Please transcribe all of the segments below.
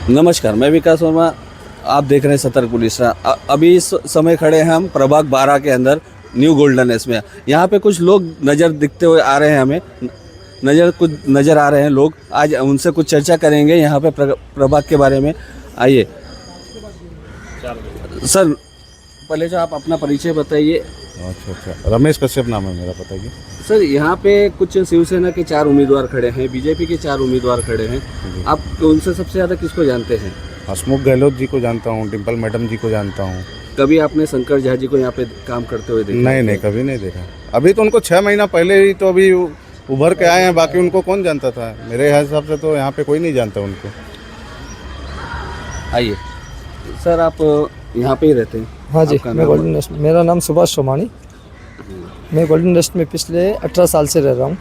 नमस्कार, मैं विकास वर्मा। आप देख रहे हैं सतर्क पुलिस। अभी इस समय खड़े हैं हम प्रभाग 12 के अंदर न्यू गोल्डन एस में। यहाँ पे कुछ लोग नज़र दिखते हुए आ रहे हैं, हमें नज़र आ रहे हैं लोग। आज उनसे कुछ चर्चा करेंगे यहाँ पे प्रभाग के बारे में। आइए सर, पहले जो आप अपना परिचय बताइए। अच्छा, रमेश कश्यप नाम है मेरा, बताइए। सर, यहाँ पे कुछ शिवसेना के 4 उम्मीदवार खड़े हैं, बीजेपी के 4 उम्मीदवार खड़े हैं। आप उनसे सबसे ज़्यादा किसको जानते हैं? हसमुख गहलोत जी को जानता हूँ, डिम्पल मैडम जी को जानता हूँ। कभी आपने शंकर झा जी को यहाँ पे काम करते हुए देखा? नहीं, कभी नहीं देखा। अभी तो उनको 6 महीना पहले ही तो अभी उभर के आए हैं, बाकी उनको कौन जानता था? मेरे हिसाब से तो यहाँ पे कोई नहीं जानता उनको। आइए सर, आप यहाँ पे ही रहते हैं? हाँ जी, मैं गोल्डन डस्ट, मेरा नाम सुभाष सोमानी। मैं गोल्डन डस्ट में पिछले 18 साल से रह रहा हूँ।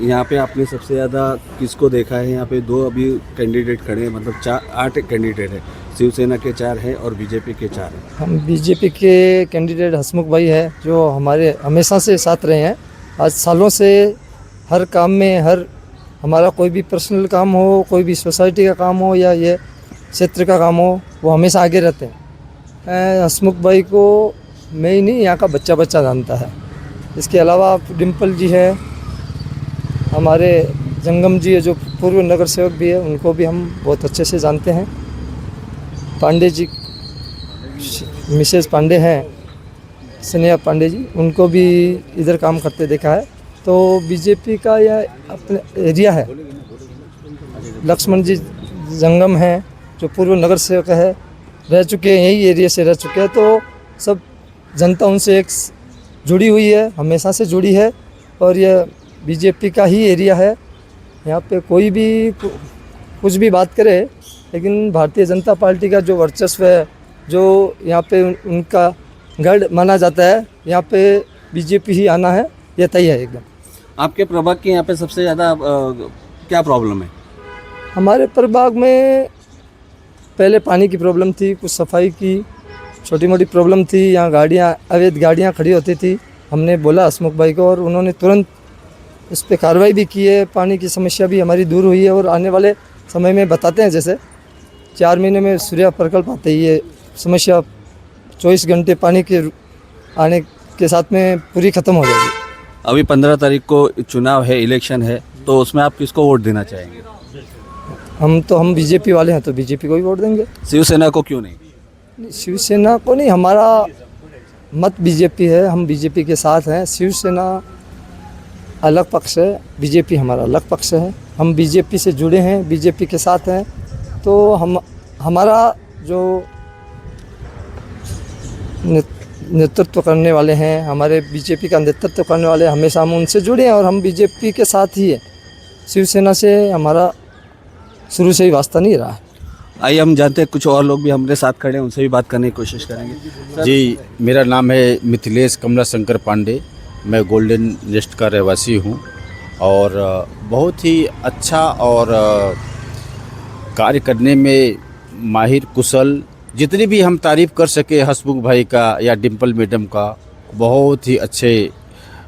यहाँ पे आपने सबसे ज़्यादा किसको देखा है? यहाँ पे 2 अभी कैंडिडेट खड़े हैं, मतलब 8 कैंडिडेट हैं। शिवसेना के 4 हैं और बीजेपी के 4 हैं। हम बीजेपी के कैंडिडेट हसमुख भाई हैं, जो हमारे हमेशा से साथ रहे हैं। आज सालों से हर काम में, हर हमारा कोई भी पर्सनल काम हो, कोई भी सोसाइटी का काम हो या ये क्षेत्र का काम हो, वो हमेशा आगे रहते हैं। हसमुख भाई को मैं ही नहीं, यहाँ का बच्चा जानता है। इसके अलावा डिम्पल जी है, हमारे जंगम जी है जो पूर्व नगर सेवक भी है, उनको भी हम बहुत अच्छे से जानते हैं। पांडे जी, मिसेस पांडे हैं, स्नेहा पांडे जी, उनको भी इधर काम करते देखा है। तो बीजेपी का यह अपने एरिया है। लक्ष्मण जी जंगम हैं, जो पूर्व नगर सेवक है, रह चुके हैं, यही एरिया से रह चुके हैं। तो सब जनता उनसे एक जुड़ी हुई है, हमेशा से जुड़ी है। और यह बीजेपी का ही एरिया है। यहाँ पे कोई भी कुछ भी बात करे, लेकिन भारतीय जनता पार्टी का जो वर्चस्व है, जो यहाँ पे उनका गढ़ माना जाता है, यहाँ पे बीजेपी ही आना है, यह तय है एकदम। आपके प्रभाग के यहाँ पे सबसे ज़्यादा क्या प्रॉब्लम है? हमारे प्रभाग में पहले पानी की प्रॉब्लम थी, कुछ सफाई की छोटी मोटी प्रॉब्लम थी। यहाँ अवैध गाड़ियाँ खड़ी होती थी। हमने बोला हसमुख भाई को और उन्होंने तुरंत इस पर कार्रवाई भी की है। पानी की समस्या भी हमारी दूर हुई है और आने वाले समय में बताते हैं, जैसे 4 महीने में सूर्या प्रकल्प आते ही ये समस्या 24 घंटे पानी के आने के साथ में पूरी ख़त्म हो जाएगी। अभी 15 तारीख को चुनाव है, इलेक्शन है, तो उसमें आप किसको वोट देना चाहेंगे? हम बीजेपी वाले हैं, तो बीजेपी को ही वोट देंगे। शिवसेना को क्यों नहीं? शिवसेना को नहीं, हमारा मत बीजेपी है, हम बीजेपी के साथ हैं। शिवसेना अलग पक्ष है, बीजेपी हमारा अलग पक्ष है। हम बीजेपी से जुड़े हैं, बीजेपी के साथ हैं। तो हमारा जो नेतृत्व करने वाले हैं, हमारे बीजेपी का नेतृत्व करने वाले, हमेशा हम उनसे जुड़े हैं और हम बीजेपी के साथ ही हैं। शिवसेना से हमारा शुरू से ही वास्ता नहीं रहा है। आइए हम जानते हैं, कुछ और लोग भी हमारे साथ खड़े हैं, उनसे भी बात करने की कोशिश करेंगे। जी, मेरा नाम है मिथिलेश कमला शंकर पांडे। मैं गोल्डन नेस्ट का रहवासी हूँ और बहुत ही अच्छा और कार्य करने में माहिर, कुशल, जितनी भी हम तारीफ़ कर सके हसमुख भाई का या डिम्पल मैडम का, बहुत ही अच्छे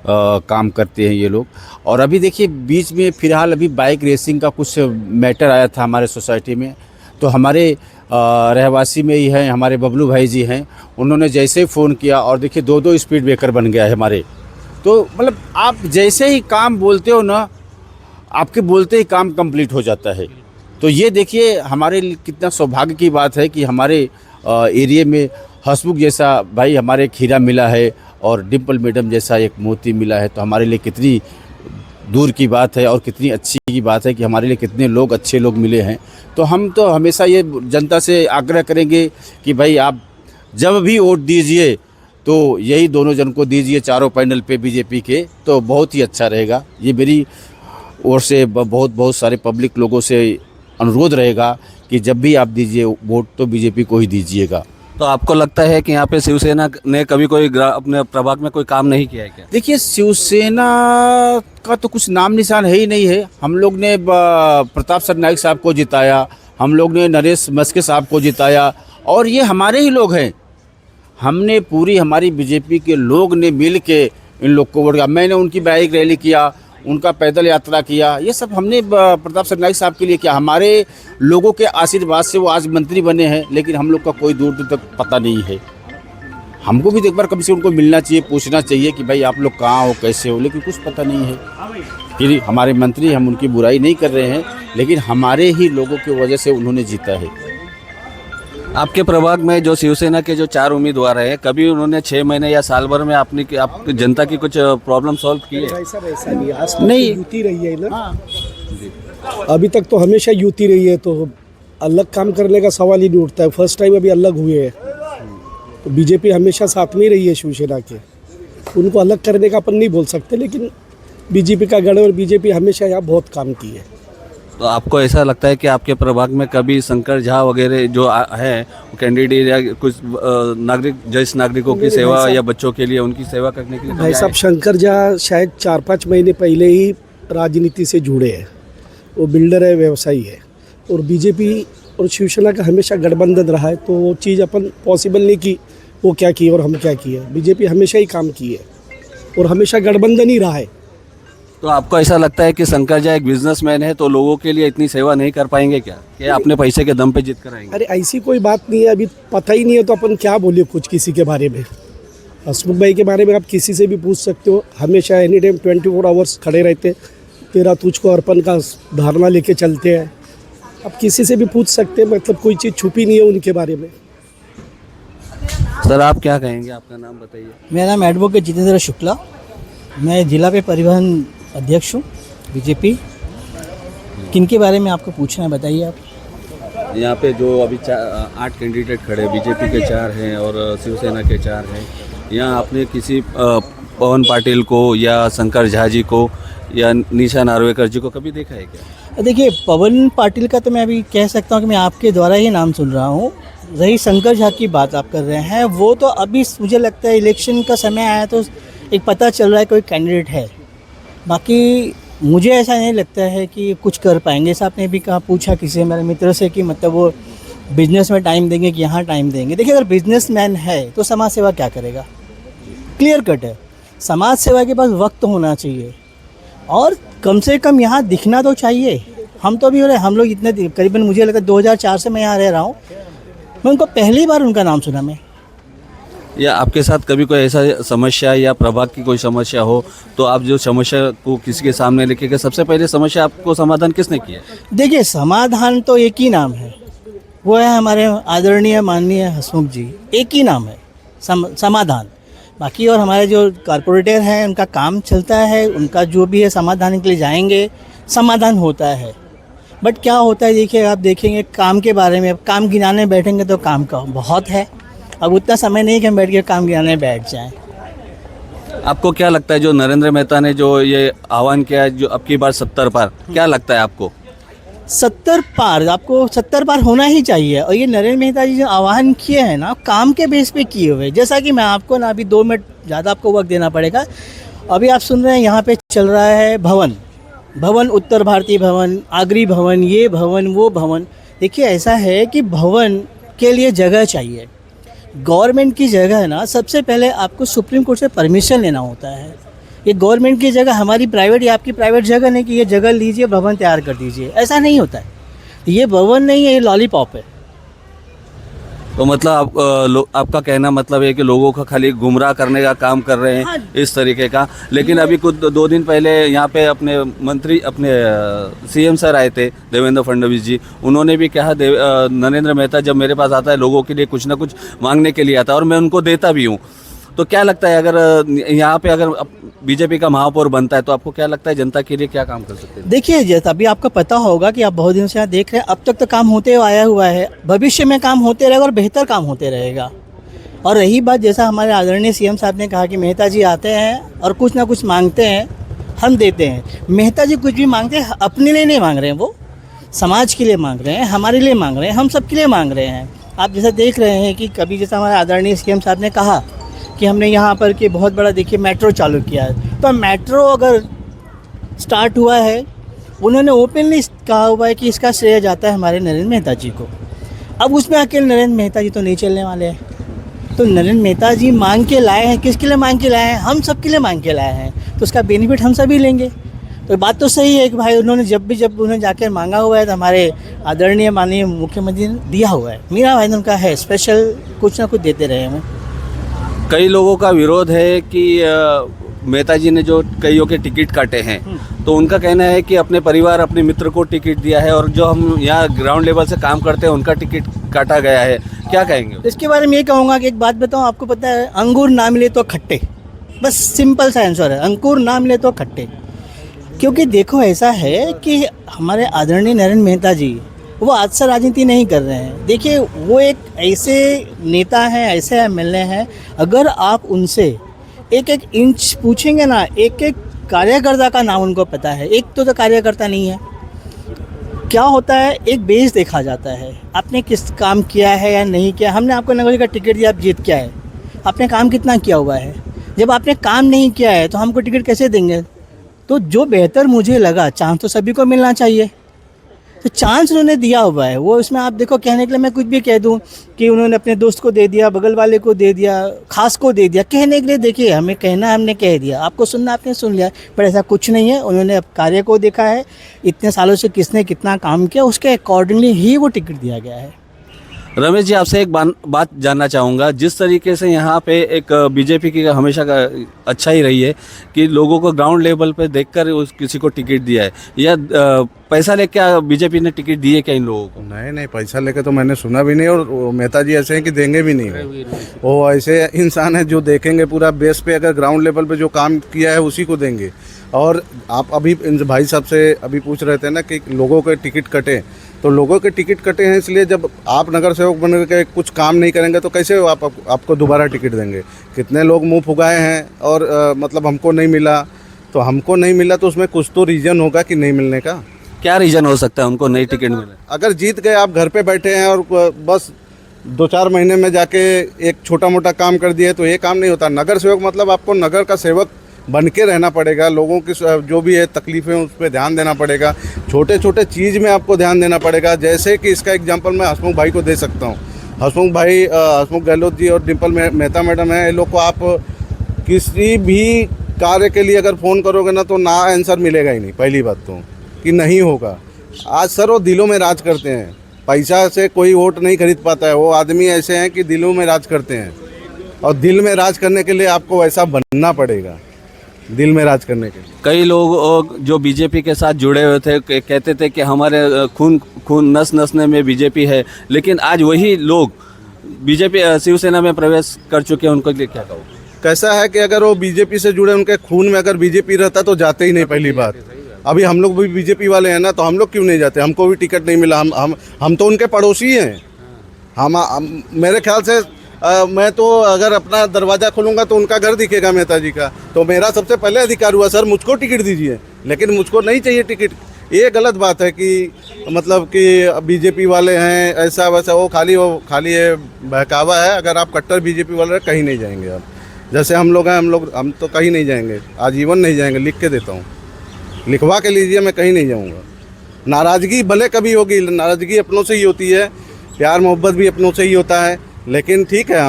काम करते हैं ये लोग। और अभी देखिए, बीच में फ़िलहाल अभी बाइक रेसिंग का कुछ मैटर आया था हमारे सोसाइटी में, तो हमारे रहवासी में ही हैं, हमारे बबलू भाई जी हैं, उन्होंने जैसे ही फ़ोन किया और देखिए 2-2 स्पीड ब्रेकर बन गया है हमारे। तो मतलब आप जैसे ही काम बोलते हो ना, आपके बोलते ही काम कंप्लीट हो जाता है। तो ये देखिए हमारे लिए कितना सौभाग्य की बात है कि हमारे एरिया में हसमुख जैसा भाई हमारे खीरा मिला है और डिम्पल मैडम जैसा एक मोती मिला है। तो हमारे लिए कितनी दूर की बात है और कितनी अच्छी की बात है कि हमारे लिए कितने लोग, अच्छे लोग मिले हैं। तो हम तो हमेशा ये जनता से आग्रह करेंगे कि भाई आप जब भी वोट दीजिए तो यही दोनों जन को दीजिए, चारों पैनल पे बीजेपी के, तो बहुत ही अच्छा रहेगा। ये मेरी ओर से बहुत सारे पब्लिक लोगों से अनुरोध रहेगा कि जब भी आप दीजिए वोट तो बीजेपी को ही दीजिएगा। तो आपको लगता है कि यहाँ पे शिवसेना ने कभी कोई अपने प्रभाग में कोई काम नहीं किया है क्या? देखिए, शिवसेना का तो कुछ नाम निशान है ही नहीं है। हम लोग ने प्रताप सरनाइक साहब को जिताया, हम लोग ने नरेश मस्के साहब को जिताया और ये हमारे ही लोग हैं। हमने पूरी हमारी बीजेपी के लोग ने मिल के इन लोग को वोट किया। मैंने उनकी बाइक रैली किया उनका पैदल यात्रा किया, ये सब हमने प्रताप सरनाईक साहब के लिए किया। हमारे लोगों के आशीर्वाद से वो आज मंत्री बने हैं, लेकिन हम लोग का कोई दूर दूर तक पता नहीं है। हमको भी एक बार कम से उनको मिलना चाहिए, पूछना चाहिए कि भाई आप लोग कहाँ हो, कैसे हो, लेकिन कुछ पता नहीं है। फिर हमारे मंत्री, हम उनकी बुराई नहीं कर रहे हैं, लेकिन हमारे ही लोगों की वजह से उन्होंने जीता है। आपके प्रभाग में जो शिवसेना के जो 4 उम्मीदवार हैं, कभी उन्होंने 6 महीने या साल भर में आप जनता की कुछ प्रॉब्लम सॉल्व की है? ऐसा वैसा नहीं, आज तक नहीं। यूती रही है ना, अभी तक तो हमेशा यूती रही है, तो अलग काम करने का सवाल ही नहीं उठता है। फर्स्ट टाइम अभी अलग हुए हैं, तो बीजेपी हमेशा साथ में ही रही है शिवसेना के, उनको अलग करने का अपन नहीं बोल सकते, लेकिन बीजेपी का गढ़ और बीजेपी हमेशा यहाँ बहुत काम की है। तो आपको ऐसा लगता है कि आपके प्रभाग में कभी शंकर झा वगैरह जो है कैंडिडेट या कुछ नागरिक, ज्येष्ठ नागरिकों की सेवा या बच्चों के लिए उनकी सेवा करने के लिए भाई साहब, शंकर झा शायद 4-5 महीने पहले ही राजनीति से जुड़े हैं। वो बिल्डर है, व्यवसायी है, और बीजेपी और शिवसेना का हमेशा गठबंधन रहा है, तो वो चीज़ अपन पॉसिबल नहीं की वो क्या किए और हम क्या किए। बीजेपी हमेशा ही काम की है और हमेशा गठबंधन ही रहा है। तो आपको ऐसा लगता है कि शंकर झा एक बिजनेसमैन है, तो लोगों के लिए इतनी सेवा नहीं कर पाएंगे क्या, कि अपने पैसे के दम पे जीत कर आएंगे? अरे ऐसी कोई बात नहीं है, अभी पता ही नहीं है तो अपन क्या बोले कुछ किसी के बारे में। हसमुख भाई के बारे में आप किसी से भी पूछ सकते हो, हमेशा एनी टाइम 24 आवर्स खड़े रहते, तेरा तुझको अर्पण का धारणा लेके चलते हैं। आप किसी से भी पूछ सकते हैं, मतलब कोई चीज़ छुपी नहीं है उनके बारे में। सर आप क्या कहेंगे, आपका नाम बताइए। मेरा नाम एडवोकेट जितेंद्र शुक्ला, मैं जिला पे परिवहन अध्यक्ष हूँ बीजेपी। किन के बारे में आपको पूछना है, बताइए आप। यहाँ पे जो अभी 8 कैंडिडेट खड़े हैं, बीजेपी के 4 हैं और शिवसेना के 4 हैं, यहाँ आपने किसी पवन पाटिल को या शंकर झा जी को या निशा नार्वेकर जी को कभी देखा है क्या? देखिए, पवन पाटिल का तो मैं अभी कह सकता हूँ कि मैं आपके द्वारा ही नाम सुन रहा हूँ। रही शंकर झा की बात आप कर रहे हैं, वो तो अभी मुझे लगता है इलेक्शन का समय आया तो एक पता चल रहा है कोई कैंडिडेट है। बाकी मुझे ऐसा नहीं लगता है कि कुछ कर पाएंगे। जैसा आपने भी कहा, पूछा किसी मेरे मित्र से कि मतलब वो बिजनेस में टाइम देंगे कि यहाँ टाइम देंगे। देखिए, अगर बिजनेसमैन है तो समाज सेवा क्या करेगा, क्लियर कट है। समाज सेवा के पास वक्त होना चाहिए और कम से कम यहाँ दिखना तो चाहिए। हम तो अभी हम लोग इतने करीबन मुझे लगता है 2004 से मैं यहाँ रह रहा हूँ, मैं उनको पहली बार उनका नाम सुना। मैं या आपके साथ कभी कोई ऐसा समस्या या प्रभाग की कोई समस्या हो तो आप जो समस्या को किसी के सामने लेके गए, सबसे पहले समस्या आपको समाधान किसने किया? देखिए, समाधान तो एक ही नाम है, वो है हमारे आदरणीय माननीय हसमुख जी। एक ही नाम है समाधान। बाकी और हमारे जो कारपोरेटर हैं उनका काम चलता है, उनका जो भी है समाधान के लिए जाएंगे, समाधान होता है। बट क्या होता है, देखिए आप देखेंगे काम के बारे में, अब काम गिनाने बैठेंगे तो काम का बहुत है, अब उतना समय नहीं कि हम बैठ के काम गिनाने बैठ जाएं। आपको क्या लगता है जो नरेंद्र मेहता ने जो ये आह्वान किया है, जो अब की बार 70 पार, क्या लगता है आपको? 70 पार, आपको 70 पार होना ही चाहिए। और ये नरेंद्र मेहता जी जो आह्वान किए हैं ना, काम के बेस पे किए हुए। जैसा कि मैं आपको ना अभी 2 मिनट ज़्यादा आपको वक्त देना पड़ेगा। अभी आप सुन रहे हैं यहाँ पे चल रहा है भवन, उत्तर भारतीय भवन, आगरी भवन, ये भवन, वो भवन। देखिए, ऐसा है कि भवन के लिए जगह चाहिए। गवर्नमेंट की जगह है ना, सबसे पहले आपको सुप्रीम कोर्ट से परमिशन लेना होता है। ये गवर्नमेंट की जगह हमारी प्राइवेट या आपकी प्राइवेट जगह नहीं कि ये जगह लीजिए, भवन तैयार कर दीजिए, ऐसा नहीं होता है। ये भवन नहीं है, ये लॉलीपॉप है। तो मतलब आपका कहना मतलब है कि लोगों का खाली गुमराह करने का काम कर रहे हैं, हाँ। इस तरीके का। लेकिन अभी कुछ 2 दिन पहले यहाँ पे अपने मंत्री, अपने सीएम सर आए थे, देवेंद्र फडणवीस जी। उन्होंने भी कहा नरेंद्र मेहता जब मेरे पास आता है लोगों के लिए कुछ ना कुछ मांगने के लिए आता है और मैं उनको देता भी हूँ। तो क्या लगता है अगर यहाँ पे अगर बीजेपी का महापौर बनता है तो आपको क्या लगता है जनता के लिए क्या काम कर सकते हैं? देखिए, जैसा अभी आपको पता होगा कि आप बहुत दिनों से यहाँ देख रहे हैं, अब तक तो काम होते हुए आया हुआ है, भविष्य में काम होते रहेगा और बेहतर काम होते रहेगा। और रही बात, जैसा हमारे आदरणीय सीएम साहब ने कहा कि मेहता जी आते हैं और कुछ ना कुछ मांगते हैं, हम देते हैं। मेहता जी कुछ भी मांगते हैं, अपने लिए नहीं मांग रहे हैं, वो समाज के लिए मांग रहे हैं, हमारे लिए मांग रहे हैं, हम सबके लिए मांग रहे हैं। आप जैसा देख रहे हैं कि कभी जैसा हमारे आदरणीय सीएम साहब ने कहा कि हमने यहाँ पर कि बहुत बड़ा देखिए मेट्रो चालू किया है, तो मेट्रो अगर स्टार्ट हुआ है, उन्होंने ओपनली कहा हुआ है कि इसका श्रेय जाता है हमारे नरेंद्र मेहता जी को। अब उसमें अकेले नरेंद्र मेहता जी तो नहीं चलने वाले हैं। तो नरेंद्र मेहता जी मांग के लाए हैं, किसके लिए मांग के लाए हैं? हम सब के लिए मांग के लाए हैं, तो उसका बेनिफिट हम सभी लेंगे। तो बात तो सही है कि भाई उन्होंने जब उन्होंने जाकर मांगा हुआ है तो हमारे आदरणीय माननीय मुख्यमंत्री ने दिया हुआ है। मीरा भाई उनका है स्पेशल, कुछ ना कुछ देते रहे हमें। कई लोगों का विरोध है कि मेहता जी ने जो कईयों के टिकट काटे हैं, तो उनका कहना है कि अपने परिवार अपने मित्र को टिकट दिया है और जो हम यहाँ ग्राउंड लेवल से काम करते हैं उनका टिकट काटा गया है। क्या कहेंगे? इसके बारे में ये कहूँगा कि एक बात बताऊँ आपको, पता है अंगूर ना मिले तो खट्टे, बस सिंपल सा आंसर है, अंकुर ना मिले तो खट्टे। क्योंकि देखो ऐसा है कि हमारे आदरणीय नरेंद्र मेहता जी वो आज से राजनीति नहीं कर रहे हैं। देखिए वो एक ऐसे नेता हैं, ऐसे एमएलए हैं, अगर आप उनसे एक एक इंच पूछेंगे ना, एक एक कार्यकर्ता का नाम उनको पता है। एक तो कार्यकर्ता नहीं है, क्या होता है एक बेस देखा जाता है, आपने किस काम किया है या नहीं किया। हमने आपको नगर का टिकट दिया, आप जीत क्या है, आपने काम कितना किया हुआ है। जब आपने काम नहीं किया है तो हमको टिकट कैसे देंगे? तो जो बेहतर मुझे लगा, चांस तो सभी को मिलना चाहिए, तो चांस उन्होंने दिया हुआ है। वो इसमें आप देखो, कहने के लिए मैं कुछ भी कह दूं कि उन्होंने अपने दोस्त को दे दिया, बगल वाले को दे दिया, खास को दे दिया, कहने के लिए देखिए हमें कहना हमने कह दिया, आपको सुनना आपने सुन लिया, पर ऐसा कुछ नहीं है। उन्होंने अब कार्य को देखा है, इतने सालों से किसने कितना काम किया, उसके अकॉर्डिंगली ही वो टिकट दिया गया है। रमेश जी, आपसे एक बात जानना चाहूँगा। जिस तरीके से यहाँ पे एक बीजेपी की हमेशा का अच्छा ही रही है कि लोगों को ग्राउंड लेवल पे देखकर उस किसी को टिकट दिया है, या पैसा लेके क्या बीजेपी ने टिकट दिए क्या इन लोगों को? नहीं, पैसा लेके तो मैंने सुना भी नहीं, और मेहता जी ऐसे हैं कि देंगे भी नहीं। वो ऐसे इंसान है जो देखेंगे पूरा बेस पे, अगर ग्राउंड लेवल पे जो काम किया है उसी को देंगे। और आप अभी भाई साहब से अभी पूछ रहे थे ना कि लोगों के टिकट कटे, तो लोगों के टिकट कटे हैं इसलिए जब आप नगर सेवक बन के कुछ काम नहीं करेंगे तो कैसे आपको दोबारा टिकट देंगे? कितने लोग मुंह फुगाए हैं और मतलब हमको नहीं मिला, तो हमको नहीं मिला तो उसमें कुछ तो रीज़न होगा कि नहीं मिलने का। क्या रीज़न हो सकता है उनको नई टिकट मिले? अगर जीत गए, आप घर पे बैठे हैं और बस 2-4 महीने में जाके एक छोटा मोटा काम कर दिए, तो ये काम नहीं होता। नगर सेवक मतलब आपको नगर का सेवक बन के रहना पड़ेगा, लोगों की जो भी है तकलीफ़ें उस पर ध्यान देना पड़ेगा, छोटे छोटे चीज़ में आपको ध्यान देना पड़ेगा। जैसे कि इसका एग्जांपल मैं हसमुख भाई को दे सकता हूँ। हसमुख भाई, हसमुख गहलोत जी और डिम्पल मेहता मैडम हैं, ये लोग को आप किसी भी कार्य के लिए अगर फ़ोन करोगे ना तो ना आंसर मिलेगा ही नहीं। पहली बात तो कि नहीं होगा। आज सर वो दिलों में राज करते हैं, पैसा से कोई वोट नहीं खरीद पाता है। वो आदमी ऐसे हैं कि दिलों में राज करते हैं, और दिल में राज करने के लिए आपको वैसा बनना पड़ेगा, दिल में राज करने के लिए। कई लोग जो बीजेपी के साथ जुड़े हुए थे कहते थे कि हमारे खून नस नसने में बीजेपी है, लेकिन आज वही लोग बीजेपी शिवसेना में प्रवेश कर चुके हैं, उनको लिए क्या कहो? कैसा है कि अगर वो बीजेपी से जुड़े, उनके खून में अगर बीजेपी रहता तो जाते ही नहीं। पहली बात, अभी हम लोग भी बीजेपी वाले हैं ना, तो हम लोग क्यों नहीं जाते? हमको भी टिकट नहीं मिला, हम तो उनके पड़ोसी हैं। हम मेरे ख्याल से मैं तो अगर अपना दरवाज़ा खोलूँगा तो उनका घर दिखेगा मेहता जी का, तो मेरा सबसे पहले अधिकार हुआ सर मुझको टिकट दीजिए, लेकिन मुझको नहीं चाहिए टिकट। ये गलत बात है कि मतलब कि बीजेपी वाले हैं ऐसा वैसा, वो खाली ये बहकावा है। अगर आप कट्टर बीजेपी वाले हैं, कहीं नहीं जाएंगे आप। जैसे हम लोग हैं, हम तो कहीं नहीं जाएंगे, आजीवन नहीं जाएंगे। लिख के देता हूँ, लिखवा के लीजिए, मैं कहीं नहीं जाऊँगा। नाराज़गी भले कभी होगी, नाराज़गी अपनों से ही होती है, प्यार मोहब्बत भी अपनों से ही होता है, लेकिन ठीक है,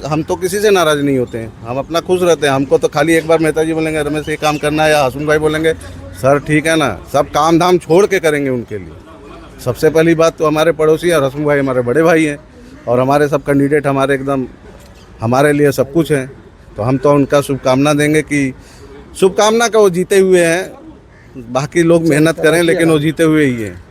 हम तो किसी से नाराज़ नहीं होते हैं, हम अपना खुश रहते हैं। हमको तो खाली एक बार मेहता जी बोलेंगे रमेश ये काम करना है, या हसन भाई बोलेंगे सर ठीक है ना, सब काम धाम छोड़ के करेंगे उनके लिए। सबसे पहली बात तो हमारे पड़ोसी और हसन भाई हमारे बड़े भाई हैं, और हमारे सब कैंडिडेट हमारे एकदम हमारे लिए सब कुछ हैं। तो हम तो उनका शुभकामना देंगे कि शुभकामना का वो जीते हुए हैं, बाकी लोग मेहनत करें लेकिन वो जीते हुए ही हैं।